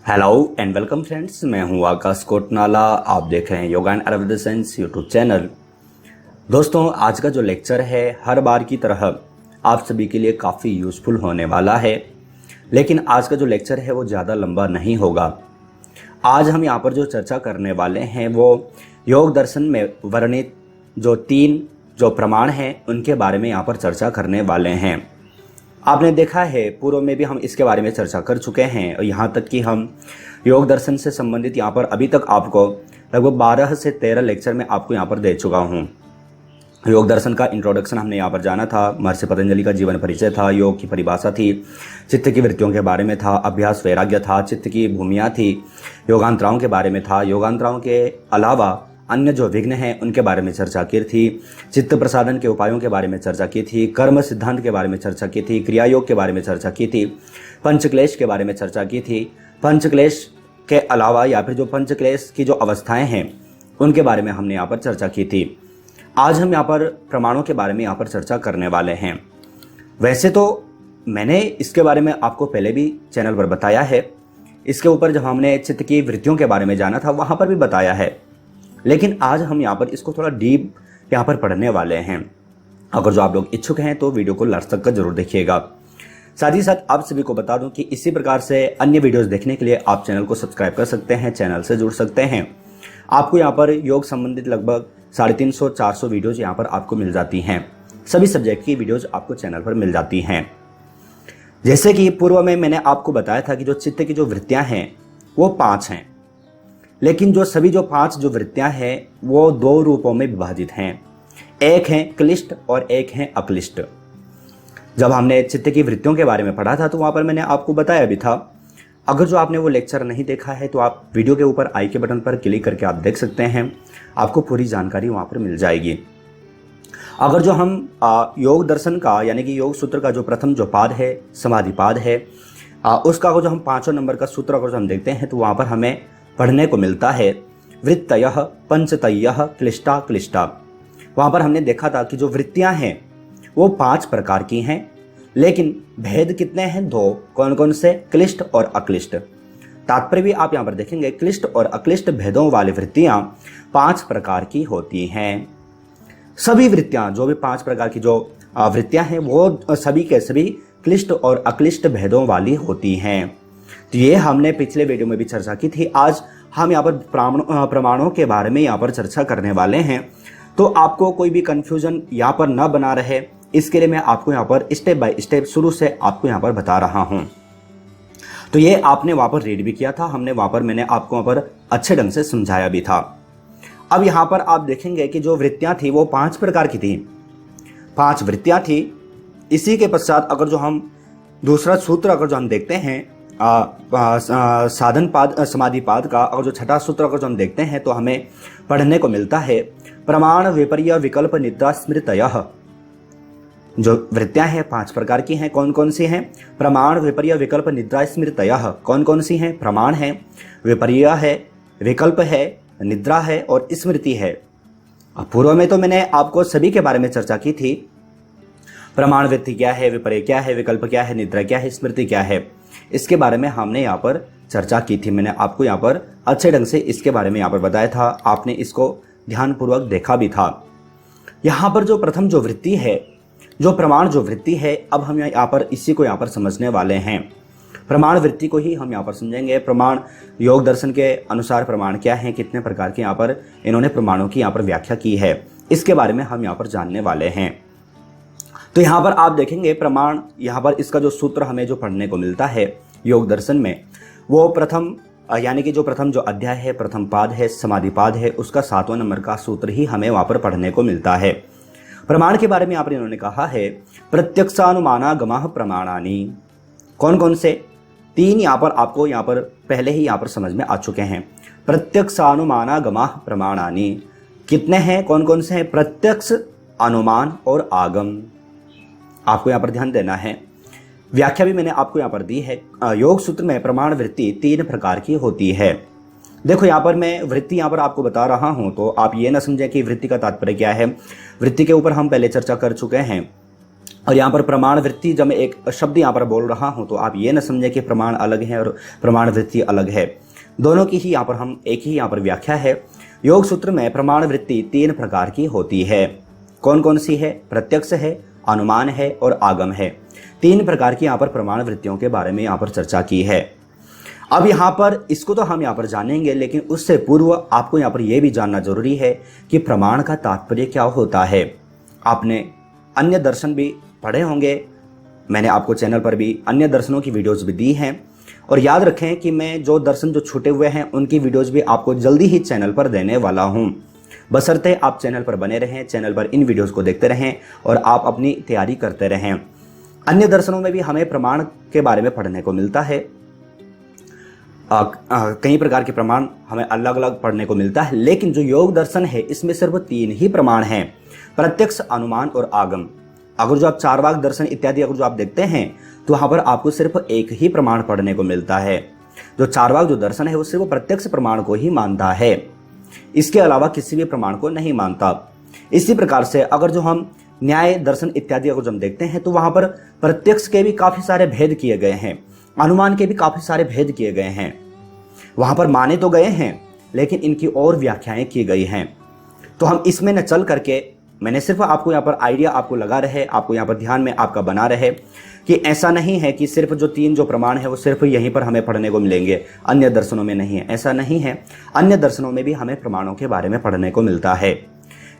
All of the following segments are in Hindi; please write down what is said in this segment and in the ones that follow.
हेलो एंड वेलकम फ्रेंड्स, मैं हूं आकाश कोटनाला। आप देख रहे हैं yoga and Ayurveda science YouTube channel. दोस्तों, आज का जो लेक्चर है हर बार की तरह आप सभी के लिए काफ़ी यूज़फुल होने वाला है, लेकिन आज का जो लेक्चर है वो ज़्यादा लंबा नहीं होगा। आज हम यहाँ पर जो चर्चा करने वाले हैं वो योग दर्शन में वर्णित जो 3 प्रमाण हैं उनके बारे में यहाँ पर चर्चा करने वाले हैं। आपने देखा है पूर्व में भी हम इसके बारे में चर्चा कर चुके हैं और यहाँ तक कि हम योग दर्शन से संबंधित यहाँ पर अभी तक आपको लगभग 12 से 13 लेक्चर में आपको यहाँ पर दे चुका हूँ। योग दर्शन का इंट्रोडक्शन हमने यहाँ पर जाना था, महर्षि पतंजलि का जीवन परिचय था, योग की परिभाषा थी, चित्त की वृत्तियों के बारे में था, अभ्यास वैराग्य था, चित्त की भूमियाँ थी, योगांतराओं के बारे में था, योगांतराओं के अलावा अन्य जो विघ्न हैं उनके बारे में चर्चा की थी, चित्त प्रसादन के उपायों के बारे में चर्चा की थी, कर्म सिद्धांत के बारे में चर्चा की थी, क्रिया योग के बारे में चर्चा की थी, पंचक्लेश के बारे में चर्चा की थी। पंचक्लेश के अलावा या फिर जो पंचक्लेश की जो अवस्थाएं हैं उनके बारे में हमने यहाँ पर चर्चा की थी। आज हम यहाँ पर प्रमाणों के बारे में यहाँ पर चर्चा करने वाले हैं। वैसे तो मैंने इसके बारे में आपको पहले भी चैनल पर बताया है, इसके ऊपर जब हमने चित्त की वृत्तियों के बारे में जाना था वहाँ पर भी बताया है, लेकिन आज हम यहाँ पर इसको थोड़ा डीप यहाँ पर पढ़ने वाले हैं। अगर जो आप लोग इच्छुक हैं तो वीडियो को लास्ट तक का जरूर देखिएगा। साथ ही साथ आप सभी को बता दूं कि इसी प्रकार से अन्य वीडियोस देखने के लिए आप चैनल को सब्सक्राइब कर सकते हैं, चैनल से जुड़ सकते हैं। आपको यहाँ पर योग संबंधित लगभग 350-400 वीडियोज यहाँ पर आपको मिल जाती हैं। सभी सब्जेक्ट की वीडियोज आपको चैनल पर मिल जाती हैं। जैसे कि पूर्व में मैंने आपको बताया था कि जो चित्त की जो वृत्तियाँ हैं वो 5 हैं, लेकिन जो सभी जो 5 जो वृत्तियां हैं वो 2 रूपों में विभाजित हैं। एक है क्लिष्ट और एक है अक्लिष्ट। जब हमने चित्त की वृत्तियों के बारे में पढ़ा था तो वहां पर मैंने आपको बताया भी था। अगर जो आपने वो लेक्चर नहीं देखा है तो आप वीडियो के ऊपर आई के बटन पर क्लिक करके आप देख सकते हैं, आपको पूरी जानकारी वहां पर मिल जाएगी। अगर जो हम योग दर्शन का यानी कि योग सूत्र का जो प्रथम जो पाद है समाधि पाद है, उसका अगर जो हम 5वें नंबर का सूत्र अगर जो हम देखते हैं तो वहां पर हमें पढ़ने को मिलता है वृत्तयः पंचतयः क्लिष्टा क्लिष्टा। वहाँ पर हमने देखा था कि जो वृत्तियाँ हैं वो 5 प्रकार की हैं, लेकिन भेद कितने हैं? 2। कौन कौन से? क्लिष्ट और अक्लिष्ट। तात्पर्य भी आप यहाँ पर देखेंगे, क्लिष्ट और अक्लिष्ट भेदों वाली वृत्तियाँ 5 प्रकार की होती हैं। सभी वृत्तियाँ जो भी 5 प्रकार की जो वृत्तियाँ हैं वो सभी के सभी क्लिष्ट और अक्लिष्ट भेदों वाली होती हैं। तो ये हमने पिछले वीडियो में भी चर्चा की थी। आज हम यहाँ पर प्रमाणों के बारे में यहाँ पर चर्चा करने वाले हैं। तो आपको कोई भी कंफ्यूजन यहाँ पर न बना रहे, इसके लिए मैं आपको यहाँ पर स्टेप बाय स्टेप शुरू से आपको यहाँ पर बता रहा हूँ। तो ये आपने वहाँ पर रीड भी किया था, हमने वहाँ पर मैंने आपको वहाँ पर अच्छे ढंग से समझाया भी था। अब यहाँ पर आप देखेंगे कि जो वृत्तियाँ थी वो 5 प्रकार की थी, 5 वृत्तियाँ थी। इसी के पश्चात अगर जो हम दूसरा सूत्र अगर जो हम देखते हैं साधन पाद समाधि पाद का, और जो छठा सूत्र अगर जो हम देखते हैं तो हमें पढ़ने को मिलता है प्रमाण विपर्य विकल्प निद्रा स्मृतयः। जो वृत्तियां हैं 5 प्रकार की हैं। कौन कौन सी हैं? प्रमाण विपर्य विकल्प निद्रा स्मृतयः। कौन कौन सी हैं? प्रमाण है, विपर्य है, विकल्प है, निद्रा है और स्मृति है। पूर्व में तो मैंने आपको सभी के बारे में चर्चा की थी। प्रमाण वृत्ति क्या है, विपर्य क्या है, विकल्प क्या है, निद्रा क्या है, स्मृति क्या है, इसके बारे में हमने यहाँ पर चर्चा की थी। मैंने आपको यहाँ पर अच्छे ढंग से इसके बारे में यहाँ पर बताया था, आपने इसको ध्यानपूर्वक देखा भी था। यहाँ पर जो प्रथम जो वृत्ति है, जो प्रमाण जो वृत्ति है, अब हम यहाँ पर इसी को यहाँ पर समझने वाले हैं। प्रमाण वृत्ति को ही हम यहाँ पर समझेंगे। प्रमाण योग दर्शन के अनुसार प्रमाण क्या है, कितने प्रकार के यहाँ पर इन्होंने प्रमाणों की यहाँ पर व्याख्या की है, इसके बारे में हम यहाँ पर जानने वाले हैं। तो यहाँ पर आप देखेंगे प्रमाण, यहाँ पर इसका जो सूत्र हमें जो पढ़ने को मिलता है योग दर्शन में वो प्रथम यानी कि जो प्रथम जो अध्याय है, प्रथम पाद है, समाधि पाद है, उसका 7वां नंबर का सूत्र ही हमें वहाँ पर पढ़ने को मिलता है। प्रमाण के बारे में यहाँ पर इन्होंने कहा है प्रत्यक्षानुमानागमाः प्रमाणानि। कौन कौन से? 3 यहाँ पर आपको यहाँ पर पहले ही यहाँ पर समझ में आ चुके हैं। प्रत्यक्षानुमानागमाः प्रमाणानि कितने हैं? कौन कौन से हैं? प्रत्यक्ष, अनुमान और आगम। आपको यहाँ पर ध्यान देना है। व्याख्या भी मैंने आपको यहाँ पर दी है। योग सूत्र में प्रमाण वृत्ति 3 प्रकार की होती है। देखो यहाँ पर मैं वृत्ति यहाँ पर आपको बता रहा हूँ तो आप ये ना समझें कि वृत्ति का तात्पर्य क्या है। वृत्ति के ऊपर हम पहले चर्चा कर चुके हैं। और यहाँ पर प्रमाण वृत्ति, जब मैं एक शब्द यहाँ पर बोल रहा हूँ तो आप ये न समझें कि प्रमाण अलग है और प्रमाण वृत्ति अलग है। दोनों की ही यहाँ पर हम एक ही यहाँ पर व्याख्या है। योग सूत्र में प्रमाण वृत्ति 3 प्रकार की होती है। कौन कौन सी है? प्रत्यक्ष है, अनुमान है और आगम है। 3 प्रकार की यहाँ पर प्रमाण वृत्तियों के बारे में यहाँ पर चर्चा की है। अब यहाँ पर इसको तो हम यहाँ पर जानेंगे, लेकिन उससे पूर्व आपको यहाँ पर यह भी जानना जरूरी है कि प्रमाण का तात्पर्य क्या होता है। आपने अन्य दर्शन भी पढ़े होंगे, मैंने आपको चैनल पर भी अन्य दर्शनों की वीडियोस भी दी हैं, और याद रखें कि मैं जो दर्शन जो छूटे हुए हैं उनकी वीडियोस भी आपको जल्दी ही चैनल पर देने वाला हूं। बशर्ते आप चैनल पर बने रहें, चैनल पर इन वीडियोस को देखते रहें और आप अपनी तैयारी करते रहें। अन्य दर्शनों में भी हमें प्रमाण के बारे में पढ़ने को मिलता है। कई प्रकार के प्रमाण हमें अलग अलग पढ़ने को मिलता है, लेकिन जो योग दर्शन है इसमें सिर्फ 3 ही प्रमाण हैं, प्रत्यक्ष, अनुमान और आगम। अगर जो आप चारवाक दर्शन इत्यादि अगर जो आप देखते हैं तो वहां पर आपको सिर्फ एक ही प्रमाण पढ़ने को मिलता है। जो चारवाक जो दर्शन है वो सिर्फ प्रत्यक्ष प्रमाण को ही मानता है, इसके अलावा किसी भी प्रमाण को नहीं मानता। इसी प्रकार से अगर जो हम न्याय दर्शन इत्यादि अगर जो हम देखते हैं तो वहां पर प्रत्यक्ष के भी काफी सारे भेद किए गए हैं, अनुमान के भी काफी सारे भेद किए गए हैं। वहां पर माने तो गए हैं लेकिन इनकी और व्याख्याएं की गई हैं। तो हम इसमें न चल करके, मैंने सिर्फ आपको यहाँ पर आइडिया आपको लगा रहे, आपको यहाँ पर ध्यान में आपका बना रहे कि ऐसा नहीं है कि सिर्फ जो 3 जो प्रमाण है वो सिर्फ यहीं पर हमें पढ़ने को मिलेंगे, अन्य दर्शनों में नहीं है। ऐसा नहीं है, अन्य दर्शनों में भी हमें प्रमाणों के बारे में पढ़ने को मिलता है।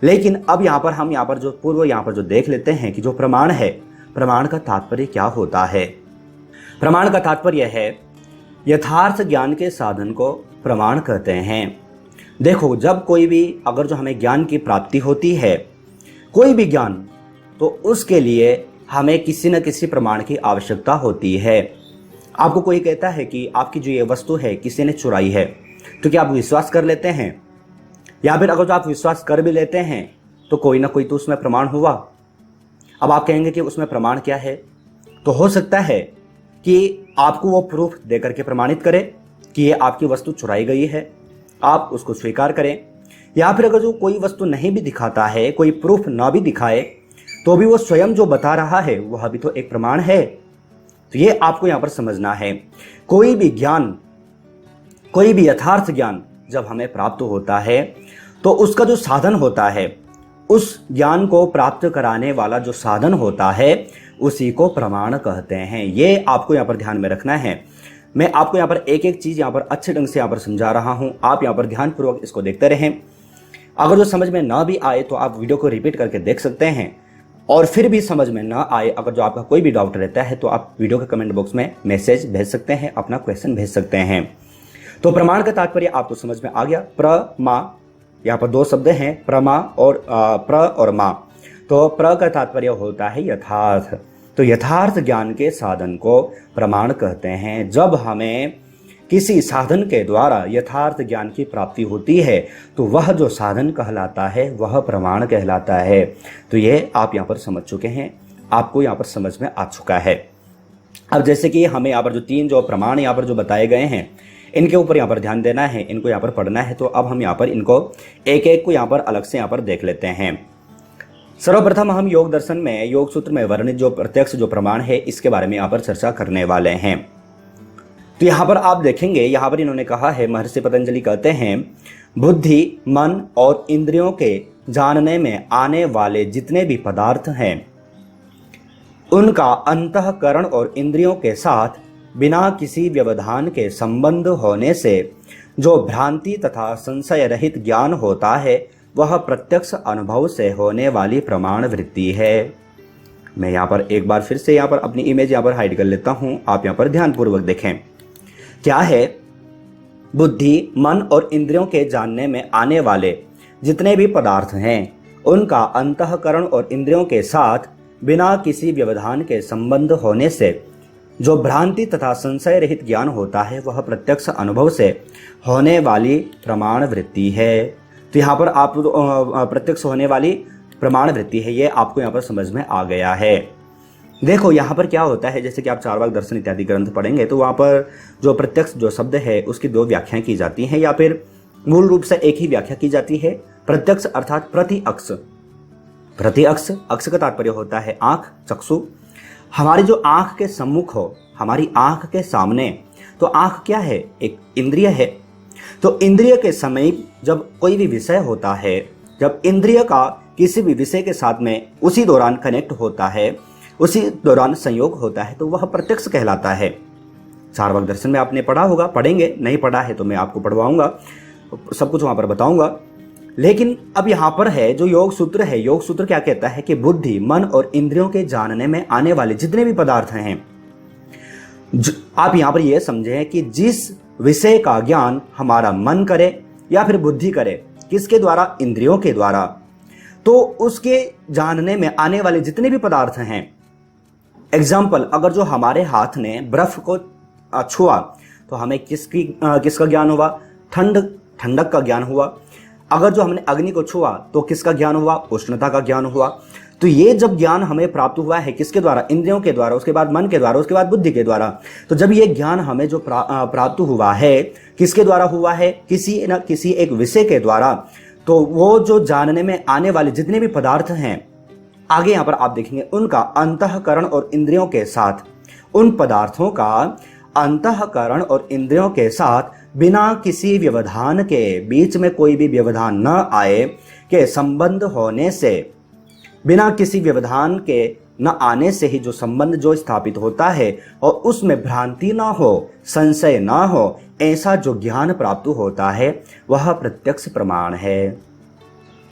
लेकिन अब यहाँ पर हम यहाँ पर जो पूर्व यहाँ पर जो देख लेते हैं कि जो प्रमाण है, प्रमाण का तात्पर्य क्या होता है। प्रमाण का तात्पर्य है यथार्थ ज्ञान के साधन को प्रमाण कहते हैं। देखो, जब कोई भी अगर जो हमें ज्ञान की प्राप्ति होती है, कोई भी ज्ञान, तो उसके लिए हमें किसी न किसी प्रमाण की आवश्यकता होती है। आपको कोई कहता है कि आपकी जो ये वस्तु है किसी ने चुराई है, तो क्या आप विश्वास कर लेते हैं? या फिर अगर जो आप विश्वास कर भी लेते हैं तो कोई ना कोई तो उसमें प्रमाण हुआ। अब आप कहेंगे कि उसमें प्रमाण क्या है, तो हो सकता है कि आपको वो प्रूफ देकर के प्रमाणित करे कि ये आपकी वस्तु चुराई गई है, आप उसको स्वीकार करें। या फिर अगर जो कोई वस्तु नहीं भी दिखाता है, कोई प्रूफ ना भी दिखाए, तो भी वो स्वयं जो बता रहा है वह भी तो एक प्रमाण है। तो ये आपको यहाँ पर समझना है। कोई भी ज्ञान, कोई भी यथार्थ ज्ञान जब हमें प्राप्त होता है तो उसका जो साधन होता है, उस ज्ञान को प्राप्त कराने वाला जो साधन होता है उसी को प्रमाण कहते हैं। ये आपको यहाँ पर ध्यान में रखना है। मैं आपको यहाँ पर एक एक चीज यहाँ पर अच्छे ढंग से यहाँ पर समझा रहा हूँ, आप यहाँ पर ध्यानपूर्वक इसको देखते रहें। अगर जो समझ में ना भी आए तो आप वीडियो को रिपीट करके देख सकते हैं, और फिर भी समझ में ना आए, अगर जो आपका कोई भी डाउट रहता है तो आप वीडियो के कमेंट बॉक्स में मैसेज भेज सकते हैं, अपना क्वेश्चन भेज सकते हैं। तो प्रमाण का तात्पर्य आपको समझ में आ गया। प्रमा, यहाँ पर 2 शब्द हैं, प्रमा और प्र और मा। तो प्र का तात्पर्य होता है यथार्थ। तो यथार्थ ज्ञान के साधन को प्रमाण कहते हैं। जब हमें किसी साधन के द्वारा यथार्थ ज्ञान की प्राप्ति होती है तो वह जो साधन कहलाता है वह प्रमाण कहलाता है। तो ये आप यहाँ पर समझ चुके हैं, आपको यहाँ पर समझ में आ चुका है। अब जैसे कि हमें यहाँ पर जो 3 जो प्रमाण यहाँ पर जो बताए गए हैं, इनके ऊपर यहाँ पर ध्यान देना है, इनको यहाँ पर पढ़ना है। तो अब हम यहाँ पर इनको एक एक को यहाँ पर अलग से यहाँ पर देख लेते हैं। सर्वप्रथम हम योग दर्शन में, योग सूत्र में वर्णित जो प्रत्यक्ष जो प्रमाण है इसके बारे में यहाँ पर चर्चा करने वाले हैं। तो यहाँ पर आप देखेंगे, यहाँ पर इन्होंने कहा है, महर्षि पतंजलि कहते हैं, बुद्धि, मन और इंद्रियों के जानने में आने वाले जितने भी पदार्थ हैं उनका अंतःकरण और इंद्रियों के साथ बिना किसी व्यवधान के संबंध होने से जो भ्रांति तथा संशय रहित ज्ञान होता है वह प्रत्यक्ष अनुभव से होने वाली प्रमाण वृत्ति है। मैं यहाँ पर एक बार फिर से यहाँ पर अपनी इमेज यहाँ पर हाइड कर लेता हूँ, आप यहाँ पर ध्यानपूर्वक देखें। क्या है? बुद्धि, मन और इंद्रियों के जानने में आने वाले जितने भी पदार्थ हैं उनका अंतःकरण और इंद्रियों के साथ बिना किसी व्यवधान के संबंध होने से जो भ्रांति तथा संशय रहित ज्ञान होता है वह प्रत्यक्ष अनुभव से होने वाली प्रमाण वृत्ति है। तो यहाँ पर आप प्रत्यक्ष होने वाली प्रमाण वृत्ति है, ये आपको यहाँ पर समझ में आ गया है। देखो यहाँ पर क्या होता है, जैसे कि आप चारवाक दर्शन इत्यादि ग्रंथ पढ़ेंगे तो वहाँ पर जो प्रत्यक्ष जो शब्द है उसकी 2 व्याख्याएं की जाती हैं, या फिर मूल रूप से एक ही व्याख्या की जाती है। प्रत्यक्ष अर्थात प्रति अक्ष, प्रत्यक्ष, अक्ष का तात्पर्य होता है आंख, चक्षु। हमारी जो आंख के सम्मुख हो, हमारी आंख के सामने, तो आंख क्या है? एक इंद्रिय है। तो इंद्रिय के समीप जब कोई भी विषय होता है, जब इंद्रिय का किसी भी विषय के साथ में उसी दौरान कनेक्ट होता है, उसी दौरान संयोग होता है, तो वह प्रत्यक्ष कहलाता है। चार्वाक दर्शन में आपने पढ़ा होगा, पढ़ेंगे, नहीं पढ़ा है तो मैं आपको पढ़वाऊंगा, सब कुछ वहां पर बताऊंगा। लेकिन अब यहां पर है जो योग सूत्र है, योग सूत्र क्या कहता है कि बुद्धि, मन और इंद्रियों के जानने में आने वाले जितने भी पदार्थ हैं, आप यहां पर यह समझें कि जिस विषय का ज्ञान हमारा मन करे या फिर बुद्धि करे, किसके द्वारा? इंद्रियों के द्वारा, तो उसके जानने में आने वाले जितने भी पदार्थ हैं, एग्जाम्पल, अगर जो हमारे हाथ ने बर्फ को छुआ तो हमें किसका ज्ञान हुआ? ठंडक का ज्ञान हुआ। अगर जो हमने अग्नि को छुआ तो किसका ज्ञान हुआ? उष्णता का ज्ञान हुआ। तो ये जब ज्ञान हमें प्राप्त हुआ है किसके द्वारा? इंद्रियों के द्वारा, उसके बाद मन के द्वारा, उसके बाद बुद्धि के द्वारा। तो जब ये ज्ञान हमें जो प्राप्त हुआ है, किसके द्वारा हुआ है? किसी न किसी एक विषय के द्वारा। तो वो जो जानने में आने वाले जितने भी पदार्थ हैं, आगे यहां पर आप देखेंगे उनका अंतःकरण और इंद्रियों के साथ, उन पदार्थों का अंतःकरण और इंद्रियों के साथ बिना किसी व्यवधान के, बीच में कोई भी व्यवधान न आए के संबंध होने से, बिना किसी व्यवधान के न आने से ही जो संबंध जो स्थापित होता है और उसमें भ्रांति ना हो, संशय ना हो, ऐसा जो ज्ञान प्राप्त होता है वह प्रत्यक्ष प्रमाण है।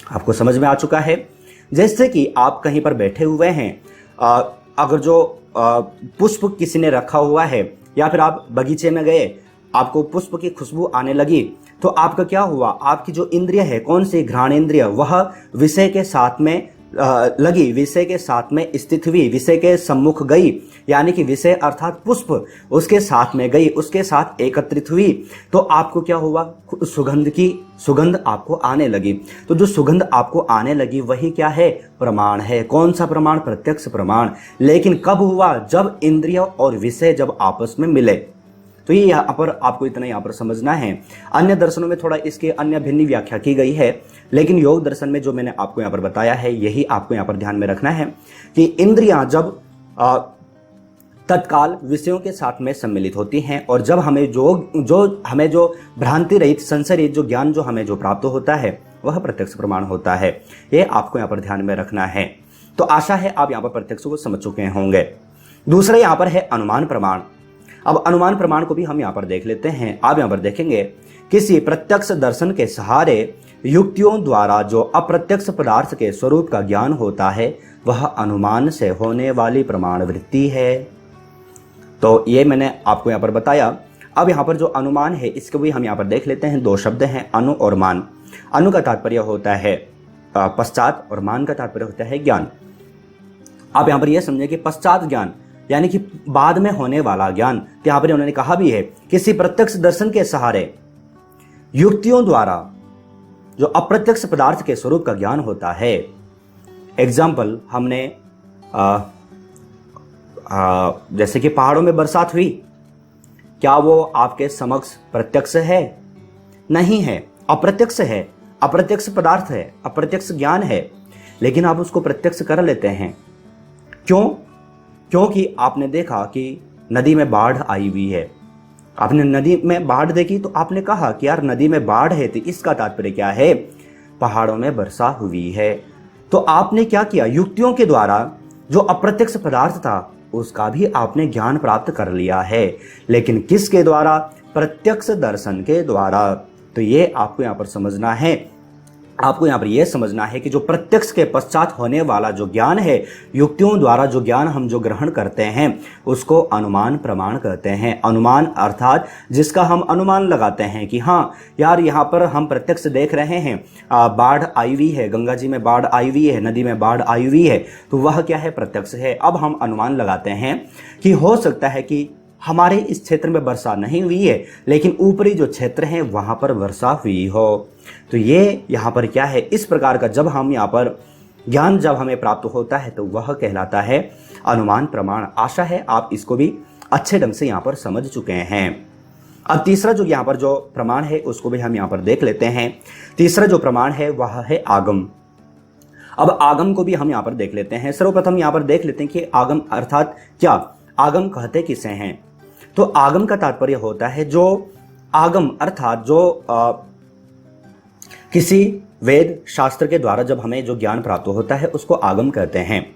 आपको समझ में आ चुका है? जैसे कि आप कहीं पर बैठे हुए हैं, अगर जो पुष्प किसी ने रखा हुआ है या फिर आप बगीचे में गए, आपको पुष्प की खुशबू आने लगी, तो आपका क्या हुआ? आपकी जो इंद्रिय है, कौन सी? घ्राण इंद्रिय, वह विषय के साथ में लगी, विषय के साथ में स्थित हुई, विषय के सम्मुख गई, यानी कि विषय अर्थात पुष्प उसके साथ में गई, उसके साथ एकत्रित हुई। तो आपको क्या हुआ? सुगंध आपको आने लगी। तो जो सुगंध आपको आने लगी वही क्या है? प्रमाण है। कौन सा प्रमाण? प्रत्यक्ष प्रमाण। लेकिन कब हुआ? जब इंद्रिय और विषय जब आपस में मिले। तो ये यहाँ पर आपको इतना यहाँ पर समझना है। अन्य दर्शनों में थोड़ा इसके अन्य भिन्न व्याख्या की गई है, लेकिन योग दर्शन में जो मैंने आपको यहाँ पर बताया है, यही आपको यहाँ पर ध्यान में रखना है कि इंद्रियां जब तत्काल विषयों के साथ में सम्मिलित होती हैं और जब हमें जो भ्रांति रहित, संशय रहित जो ज्ञान जो हमें जो प्राप्त होता है वह प्रत्यक्ष प्रमाण होता है। ये आपको यहाँ पर ध्यान में रखना है। तो आशा है आप यहाँ पर प्रत्यक्ष को समझ चुके होंगे। दूसरा यहाँ पर है अनुमान प्रमाण। अब अनुमान प्रमाण को भी हम यहाँ पर देख लेते हैं। आप यहाँ पर देखेंगे, किसी प्रत्यक्ष दर्शन के सहारे युक्तियों द्वारा जो अप्रत्यक्ष पदार्थ के स्वरूप का ज्ञान होता है वह अनुमान से होने वाली प्रमाण वृत्ति है। तो ये मैंने आपको यहाँ पर बताया। अब यहाँ पर जो अनुमान है इसको भी हम यहाँ पर देख लेते हैं। दो शब्द हैं, अनु और मान। अनु का तात्पर्य होता है पश्चात और मान का तात्पर्य होता है ज्ञान। आप यहाँ पर यह समझे कि पश्चात ज्ञान यानी कि बाद में होने वाला ज्ञान। तो यहाँ पर उन्होंने कहा भी है, किसी प्रत्यक्ष दर्शन के सहारे युक्तियों द्वारा जो अप्रत्यक्ष पदार्थ के स्वरूप का ज्ञान होता है। एग्जाम्पल, हमने जैसे कि पहाड़ों में बरसात हुई, क्या वो आपके समक्ष प्रत्यक्ष है? नहीं है, अप्रत्यक्ष है, अप्रत्यक्ष पदार्थ है, अप्रत्यक्ष ज्ञान है, लेकिन आप उसको प्रत्यक्ष कर लेते हैं। क्यों? क्योंकि आपने देखा कि नदी में बाढ़ आई हुई है। आपने नदी में बाढ़ देखी तो आपने कहा कि यार नदी में बाढ़ है, तो इसका तात्पर्य क्या है? पहाड़ों में वर्षा हुई है। तो आपने क्या किया? युक्तियों के द्वारा जो अप्रत्यक्ष पदार्थ था उसका भी आपने ज्ञान प्राप्त कर लिया है, लेकिन किसके द्वारा? प्रत्यक्ष दर्शन के द्वारा। तो ये आपको यहाँ पर समझना है। आपको यहाँ पर यह समझना है कि जो प्रत्यक्ष के पश्चात होने वाला जो ज्ञान है, युक्तियों द्वारा जो ज्ञान हम जो ग्रहण करते हैं उसको अनुमान प्रमाण कहते हैं। अनुमान अर्थात जिसका हम अनुमान लगाते हैं कि हाँ यार यहाँ पर हम प्रत्यक्ष देख रहे हैं, बाढ़ आई हुई है, गंगा जी में बाढ़ आई हुई है, नदी में बाढ़ आई हुई है, तो वह क्या है? प्रत्यक्ष है। अब हम अनुमान लगाते हैं कि हो सकता है कि हमारे इस क्षेत्र में वर्षा नहीं हुई है, लेकिन ऊपरी जो क्षेत्र है वहां पर वर्षा हुई हो। तो ये यहाँ पर क्या है? इस प्रकार का जब हम यहाँ पर ज्ञान जब हमें प्राप्त होता है तो वह कहलाता है अनुमान प्रमाण। आशा है आप इसको भी अच्छे ढंग से यहाँ पर समझ चुके हैं। अब तीसरा जो यहाँ पर जो प्रमाण है उसको भी हम यहाँ पर देख लेते हैं। तीसरा जो प्रमाण है वह है आगम। अब आगम को भी हम यहाँ पर देख लेते हैं। सर्वप्रथम यहाँ पर देख लेते हैं कि आगम अर्थात क्या, आगम कहते किसे हैं। तो आगम का तात्पर्य होता है जो आगम अर्थात जो किसी वेद शास्त्र के द्वारा जब हमें जो ज्ञान प्राप्त होता है उसको आगम कहते हैं,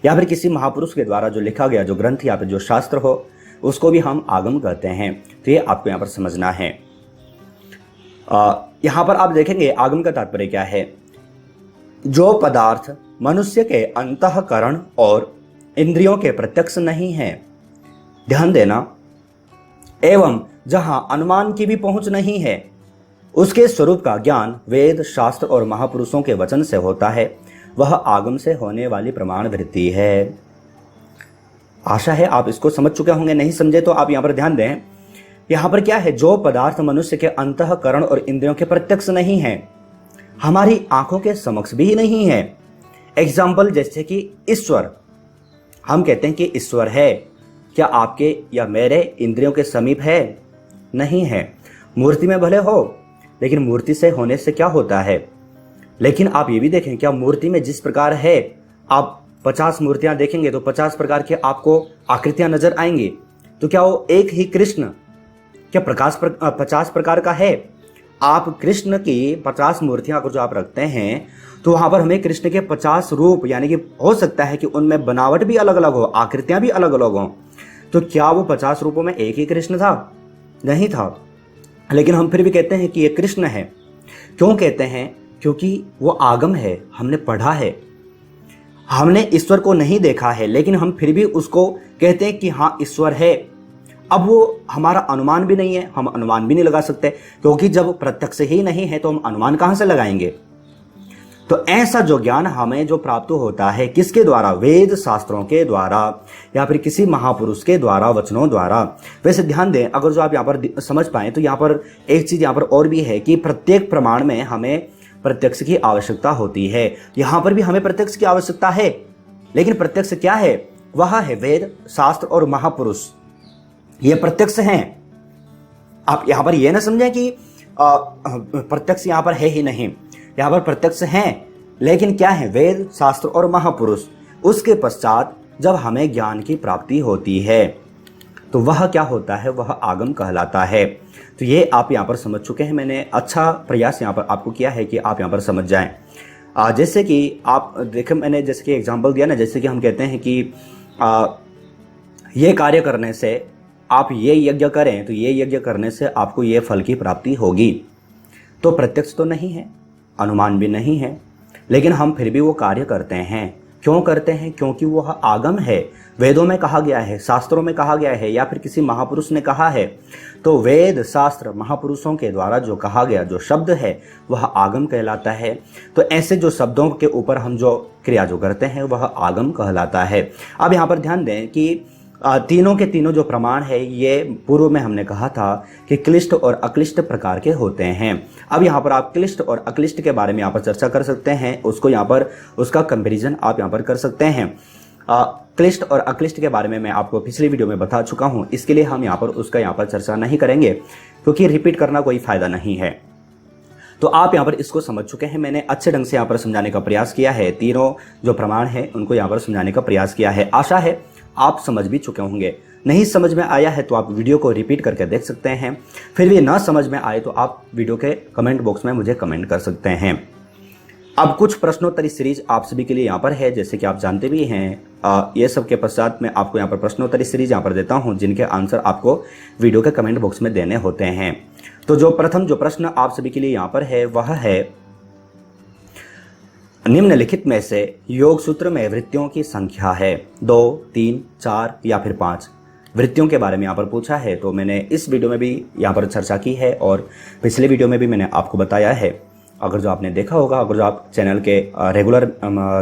या फिर किसी महापुरुष के द्वारा जो लिखा गया जो ग्रंथ या फिर जो शास्त्र हो उसको भी हम आगम कहते हैं। तो ये आपको यहाँ पर समझना है। यहाँ पर आप देखेंगे आगम का तात्पर्य क्या है, जो पदार्थ मनुष्य के अंतःकरण और इंद्रियों के प्रत्यक्ष नहीं है, ध्यान देना, एवं जहां अनुमान की भी पहुंच नहीं है, उसके स्वरूप का ज्ञान वेद शास्त्र और महापुरुषों के वचन से होता है, वह आगम से होने वाली प्रमाण वृत्ति है। आशा है आप इसको समझ चुके होंगे, नहीं समझे तो आप यहां पर ध्यान दें। यहां पर क्या है, जो पदार्थ मनुष्य के अंतःकरण और इंद्रियों के प्रत्यक्ष नहीं है, हमारी आंखों के समक्ष भी नहीं है। एग्जाम्पल जैसे कि ईश्वर, हम कहते हैं कि ईश्वर है, क्या आपके या मेरे इंद्रियों के समीप है? नहीं है। मूर्ति में भले हो, लेकिन मूर्ति से होने से क्या होता है। लेकिन आप ये भी देखें, क्या मूर्ति में जिस प्रकार है, आप 50 मूर्तियां देखेंगे तो 50 प्रकार के आपको आकृतियां नजर आएंगी, तो क्या वो एक ही कृष्ण क्या 50 प्रकार का है? आप कृष्ण की 50 मूर्तियां अगर जो आप रखते हैं तो वहां पर हमें कृष्ण के 50 रूप, यानी कि हो सकता है कि उनमें बनावट भी अलग अलग हो, आकृतियां भी अलग अलग हो, तो क्या वो 50 रूपों में एक ही कृष्ण था? नहीं था। लेकिन हम फिर भी कहते हैं कि ये कृष्ण है। क्यों कहते हैं? क्योंकि वो आगम है, हमने पढ़ा है, हमने ईश्वर को नहीं देखा है, लेकिन हम फिर भी उसको कहते हैं कि हाँ ईश्वर है। अब वो हमारा अनुमान भी नहीं है, हम अनुमान भी नहीं लगा सकते, क्योंकि जब प्रत्यक्ष ही नहीं है तो हम अनुमान कहां से लगाएंगे। तो ऐसा जो ज्ञान हमें जो प्राप्त होता है किसके द्वारा? वेद शास्त्रों के द्वारा या फिर किसी महापुरुष के द्वारा, वचनों द्वारा। वैसे ध्यान दें, अगर जो आप यहाँ पर समझ पाए तो यहाँ पर एक चीज यहाँ पर और भी है कि प्रत्येक प्रमाण में हमें प्रत्यक्ष की आवश्यकता होती है। यहाँ पर भी हमें प्रत्यक्ष की आवश्यकता है, लेकिन प्रत्यक्ष क्या है? वह है वेद शास्त्र और महापुरुष, ये प्रत्यक्ष हैं। आप यहाँ पर यह ना समझें कि प्रत्यक्ष यहाँ पर है ही नहीं, यहाँ पर प्रत्यक्ष हैं, लेकिन क्या है? वेद शास्त्र और महापुरुष। उसके पश्चात जब हमें ज्ञान की प्राप्ति होती है तो वह क्या होता है? वह आगम कहलाता है। तो ये आप यहाँ पर समझ चुके हैं। मैंने अच्छा प्रयास यहाँ पर आपको किया है कि आप यहाँ पर समझ जाएं। जैसे कि आप देखें, मैंने जैसे कि एग्जाम्पल दिया ना, जैसे कि हम कहते हैं कि ये कार्य करने से आप ये यज्ञ करें तो ये यज्ञ करने से आपको ये फल की प्राप्ति होगी। तो प्रत्यक्ष तो नहीं है, अनुमान भी नहीं है, लेकिन हम फिर भी वो कार्य करते हैं। क्यों करते हैं? क्योंकि वह आगम है, वेदों में कहा गया है, शास्त्रों में कहा गया है, या फिर किसी महापुरुष ने कहा है। तो वेद शास्त्र महापुरुषों के द्वारा जो कहा गया जो शब्द है वह आगम कहलाता है। तो ऐसे जो शब्दों के ऊपर हम जो क्रिया जो करते हैं वह आगम कहलाता है। अब यहाँ पर ध्यान दें कि तीनों के तीनों जो प्रमाण है ये पूर्व में हमने कहा था कि क्लिष्ट और अक्लिष्ट प्रकार के होते हैं। अब यहाँ पर आप क्लिष्ट और अक्लिष्ट के बारे में यहाँ पर चर्चा कर सकते हैं, उसको यहाँ पर उसका कंपैरिजन आप यहाँ पर कर सकते हैं। क्लिष्ट और अक्लिष्ट के बारे में मैं आपको पिछली वीडियो में बता चुका हूँ, इसके लिए हम यहाँ पर उसका यहाँ पर चर्चा नहीं करेंगे, क्योंकि रिपीट करना कोई फायदा नहीं है। तो आप यहाँ पर इसको समझ चुके हैं। मैंने अच्छे ढंग से यहाँ पर समझाने का प्रयास किया है, तीनों जो प्रमाण है उनको यहाँ पर समझाने का प्रयास किया है। आशा है आप समझ भी चुके होंगे। नहीं समझ में आया है तो आप वीडियो को रिपीट करके देख सकते हैं। फिर भी ना समझ में आए तो आप वीडियो के कमेंट बॉक्स में मुझे कमेंट कर सकते हैं। अब कुछ प्रश्नोत्तरी सीरीज आप सभी के लिए यहाँ पर है, जैसे कि आप जानते भी हैं। ये सब के पश्चात मैं आपको यहाँ पर प्रश्नोत्तरी सीरीज यहाँ पर देता हूँ, जिनके आंसर आपको वीडियो के कमेंट बॉक्स में देने होते हैं। तो जो प्रथम जो प्रश्न आप सभी के लिए यहाँ पर है वह है, निम्नलिखित में से योग सूत्र में वृत्तियों की संख्या है 2, 3, 4 या फिर 5। वृत्तियों के बारे में यहाँ पर पूछा है, तो मैंने इस वीडियो में भी यहाँ पर चर्चा की है और पिछले वीडियो में भी मैंने आपको बताया है। अगर जो आपने देखा होगा, अगर जो आप चैनल के रेगुलर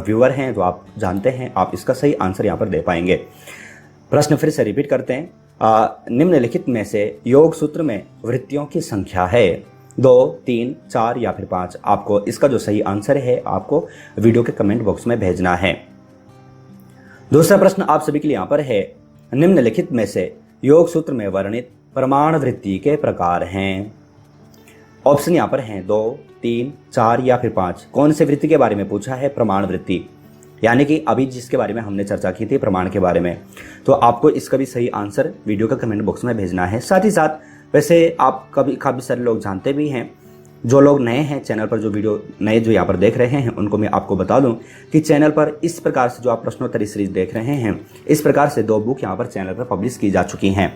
व्यूअर हैं तो आप जानते हैं, आप इसका सही आंसर यहाँ पर दे पाएंगे। प्रश्न फिर से रिपीट करते हैं। निम्नलिखित में से योग सूत्र में वृत्तियों की संख्या है 2, 3, 4 या फिर 5। आपको इसका जो सही आंसर है आपको वीडियो के कमेंट बॉक्स में भेजना है। दूसरा प्रश्न आप सभी के लिए यहाँ पर है, निम्नलिखित में से योग सूत्र में वर्णित प्रमाण वृत्ति के प्रकार हैं। ऑप्शन यहाँ पर हैं 2, 3, 4 या फिर 5 कौन से वृत्ति के बारे में पूछा है? प्रमाण वृत्ति, यानी कि अभी जिसके बारे में हमने चर्चा की थी प्रमाण के बारे में। तो आपको इसका भी सही आंसर वीडियो का कमेंट बॉक्स में भेजना है। साथ ही साथ वैसे आप काफ़ी सारे लोग जानते भी हैं, जो लोग नए हैं चैनल पर, जो यहाँ पर देख रहे हैं उनको मैं आपको बता दूं कि चैनल पर इस प्रकार से जो आप प्रश्नोत्तरी सीरीज देख रहे हैं, इस प्रकार से 2 बुक यहाँ पर चैनल पर पब्लिश की जा चुकी हैं।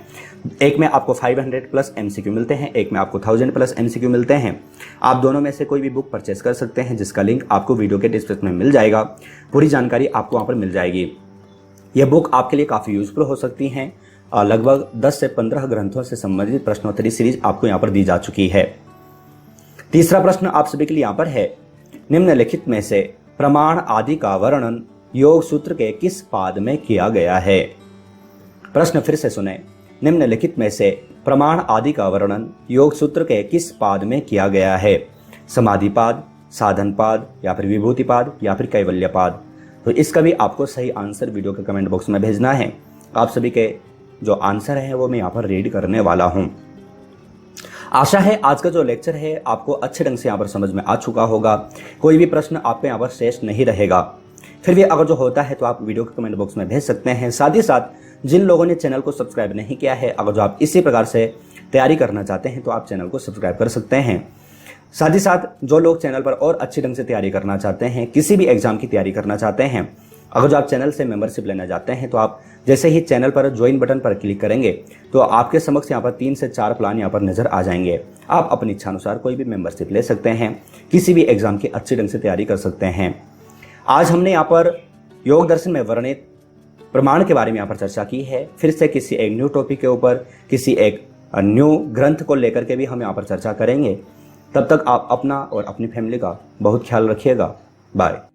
एक में आपको 500+ MCQ मिलते हैं, एक में आपको 1000+ MCQ मिलते हैं। आप दोनों में से कोई भी बुक परचेस कर सकते हैं, जिसका लिंक आपको वीडियो के डिस्क्रिप्शन में मिल जाएगा। पूरी जानकारी आपको वहाँ पर मिल जाएगी। यह बुक आपके लिए काफ़ी यूजफुल हो सकती हैं। लगभग 10 से 15 ग्रंथों से संबंधित प्रश्नोत्तरी सीरीज आपको यहाँ पर दी जा चुकी है। तीसरा प्रश्न आप सभी के लिए यहाँ पर है, निम्नलिखित में से प्रमाण आदि का वर्णन योग सूत्र के किस पाद में किया गया है? प्रश्न फिर से सुने, निम्नलिखित में से प्रमाण आदि का वर्णन योग सूत्र के किस पाद में किया गया है? समाधि पाद, साधन पाद, या फिर विभूति पाद, या फिर कैवल्य पाद? तो इसका भी आपको सही आंसर वीडियो के कमेंट बॉक्स में भेजना है। आप सभी के जो आंसर है वो मैं यहाँ पर रीड करने वाला हूँ। आशा है आज का जो लेक्चर है आपको अच्छे ढंग से यहाँ पर समझ में आ चुका होगा। कोई भी प्रश्न आपके यहाँ पर शेष नहीं रहेगा। फिर भी अगर जो होता है तो आप वीडियो के कमेंट बॉक्स में भेज सकते हैं। साथ ही साथ जिन लोगों ने चैनल को सब्सक्राइब नहीं किया है, अगर जो आप इसी प्रकार से तैयारी करना चाहते हैं तो आप चैनल को सब्सक्राइब कर सकते हैं। साथ ही साथ जो लोग चैनल पर और अच्छे ढंग से तैयारी करना चाहते हैं, किसी भी एग्जाम की तैयारी करना चाहते हैं, अगर जो आप चैनल से मेंबरशिप लेना चाहते हैं तो आप जैसे ही चैनल पर ज्वाइन बटन पर क्लिक करेंगे तो आपके समक्ष यहाँ पर 3 से 4 प्लान यहाँ पर नजर आ जाएंगे। आप अपनी इच्छा अनुसार कोई भी मेंबरशिप ले सकते हैं, किसी भी एग्जाम की अच्छी ढंग से तैयारी कर सकते हैं। आज हमने यहाँ पर योग दर्शन में वर्णित प्रमाण के बारे में यहाँ पर चर्चा की है। फिर से किसी एक न्यू टॉपिक के ऊपर, किसी एक न्यू ग्रंथ को लेकर के भी हम यहाँ पर चर्चा करेंगे। तब तक आप अपना और अपनी फैमिली का बहुत ख्याल रखिएगा। बाय।